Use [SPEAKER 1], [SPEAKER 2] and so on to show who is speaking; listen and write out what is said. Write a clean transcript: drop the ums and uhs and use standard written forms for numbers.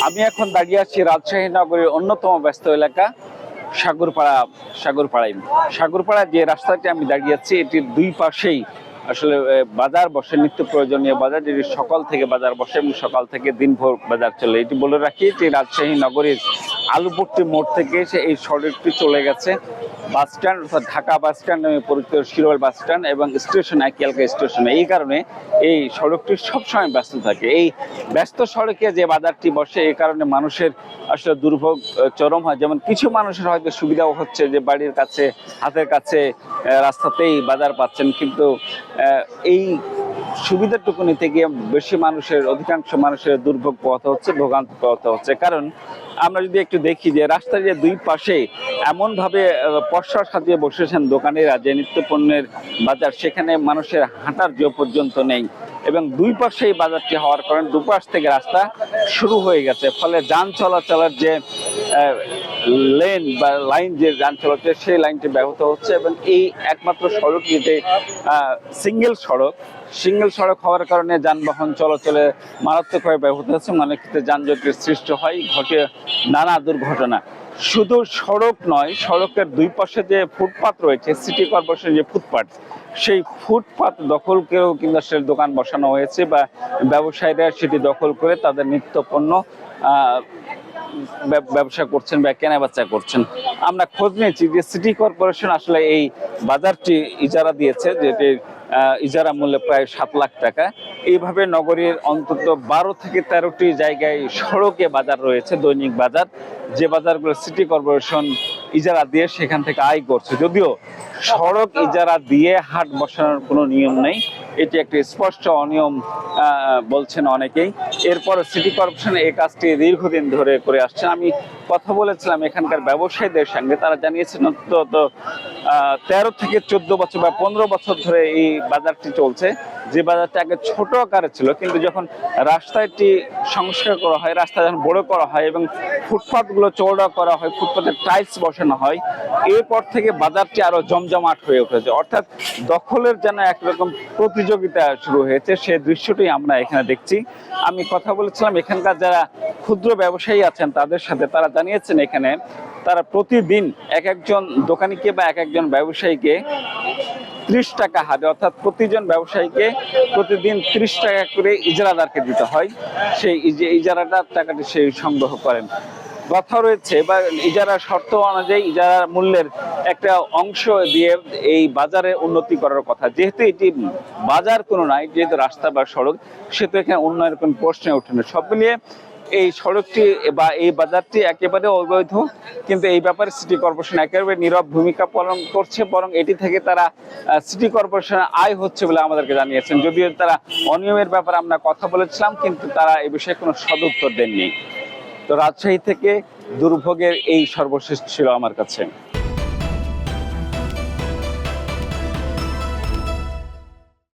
[SPEAKER 1] আমি এখন দাঁড়িয়ে আছি রাজশাহী নগরীর অন্যতম ব্যস্ত এলাকা সাগরপাড়া যে রাস্তাটি আমি দাঁড়িয়ে আছি এটির দুই পাশেই আসলে বাজার বসে, নিত্য প্রয়োজনীয় বাজার, যেটি সকাল থেকে বাজার বসে এবং সকাল থেকে দিনভর বাজার চলে। এটি বলে রাখি যে রাজশাহী নগরীর আলুপট্টি মোড় থেকে এসে এই সড়কটি চলে গেছে বাস স্ট্যান্ড, অর্থাৎ ঢাকা বাস স্ট্যান্ড নামে পরিচিত শিরোল বাস স্ট্যান্ড এবং স্টেশন, একিয়ালকা স্টেশনে। এই কারণে এই সড়কটি সবসময় ব্যস্ত থাকে। এই ব্যস্ত সড়কে যে বাজারটি বসে এই কারণে মানুষের আসলে দুর্ভোগ চরম হয়। যেমন কিছু মানুষের হয়তো সুবিধাও হচ্ছে যে বাড়ির কাছে, হাতের কাছে রাস্তাতেই বাজার পাচ্ছেন, কিন্তু এই সুবিধাটুকু নিতে গিয়ে অধিকাংশ মানুষের দুর্ভোগ পোহাতে হচ্ছে, ভোগান্তি পোহাতে হচ্ছে। কারণ আমরা যদি একটু দেখি যে রাস্তার যে দুই পাশে এমন ভাবে পসরা সাজিয়ে বসেছেন দোকানিরা, যে নিত্য পণ্যের বাজার, সেখানে মানুষের হাঁটার জো পর্যন্ত নেই এবং দুই পাশে এই বাজারটি হওয়ার কারণে দুপাশ থেকে রাস্তা শুরু হয়ে গেছে। ফলে যান চলাচলের যে লেন বা লাইন, যে যান চলাচল, সেই লাইনটি ব্যাহত হচ্ছে এবং এই একমাত্র সড়কটি যে সিঙ্গেল সড়ক হওয়ার কারণে যানবাহন চলাচলে মারাত্মকভাবে ব্যাহত হচ্ছে। অনেক ক্ষেত্রে যানজটের সৃষ্টি হয়, ঘটে নানা দুর্ঘটনা। শুধু সড়ক নয়, সড়কের দুই পাশে যে ফুটপাত রয়েছে, সিটি কর্পোরেশনের যে ফুটপাত, সেই ফুটপাত দখল করেও কিন্তু আসলে দোকান বসানো হয়েছে বা ব্যবসায়ীরা সেটি দখল করে তাদের নিত্য পণ্য ব্যবসা করছেন বা কেনা বেচা করছেন। আমরা খোঁজ নিয়েছি যে সিটি কর্পোরেশন আসলে এই বাজারটি ইজারা দিয়েছে, যেটি ইজারা মূল্যে প্রায় 7 লাখ টাকা। এইভাবে নগরীর অন্তত 12 থেকে 13টি জায়গায় সড়কে বাজার রয়েছে, দৈনিক বাজার, যে বাজারগুলো সিটি কর্পোরেশন ইজারা দিয়ে সেখান থেকে আয় করছে। যদিও সড়ক ইজারা দিয়ে হাট বসানোর কোনো নিয়ম নেই, এটি একটি স্পষ্ট অনিয়ম বলছেন অনেকেই। এরপর সিটি কর্পোরেশন এই কাজটি দীর্ঘদিন ধরে করে আসছে। আমি কথা বলেছিলাম এখানকার ব্যবসায়ীদের সঙ্গে, তারা জানিয়েছেন অন্তত 13 থেকে 14 বছর বা 15 বছর ধরে এই বাজারটি চলছে। যে বাজারটা আগে ছোট আকারে ছিল, কিন্তু যখন রাস্তাটি সংস্কার করা হয়, রাস্তা যখন বড় করা হয় এবং ফুটপাতগুলো চওড়া করা হয়, ফুটপাতে টাইলস বসানো হয়, এরপর থেকে বাজারটি আরো জমজমাট হয়ে উঠেছে। অর্থাৎ দখলের যেন একরকম প্রতিযোগিতা শুরু হয়েছে, সে দৃশ্যটি আমরা এখানে দেখছি। আমি কথা বলেছিলাম এখানকার যারা ক্ষুদ্র ব্যবসায়ী আছেন তাদের সাথে, তারা জানিয়েছেন এখানে তারা প্রতিদিন এক একজন দোকানিকে বা এক একজন ব্যবসায়ীকে 30 টাকা হারে, অর্থাৎ প্রতিজন ব্যবসায়ীকে প্রতিদিন 30 টাকা করে ইজারাদারকে দিতে হয়। সেই ইজারাদার টাকাটি সেই সংগ্রহ করেন। কথা রয়েছে বা ইজারা শর্ত অনুযায়ী ইজারা মূল্যের একটা অংশ দিয়ে এই বাজারে উন্নতি করার কথা। যেহেতু এটি বাজার কোনো নাই, যেহেতু রাস্তা বা সড়ক, সেহেতু এখানে উন্নয়নের কোনো প্রশ্নে ওঠে না। সব মিলিয়ে এই সড়কটি বা এই বাজারটি একেবারে অবৈধ, কিন্তু এই ব্যাপারে সিটি কর্পোরেশন একেবারে নীরব ভূমিকা পালন করছে। বরং এটি থেকে তারা সিটি কর্পোরেশনের আয় হচ্ছে বলে আমাদেরকে জানিয়েছেন। যদিও তারা অনিয়মের ব্যাপারে আমরা কথা বলেছিলাম, কিন্তু তারা এই বিষয়ে কোনো সদুত্তর দেননি। তো রাজশাহী থেকে দুর্ভোগের এই সর্বশেষ ছিল আমার কাছে।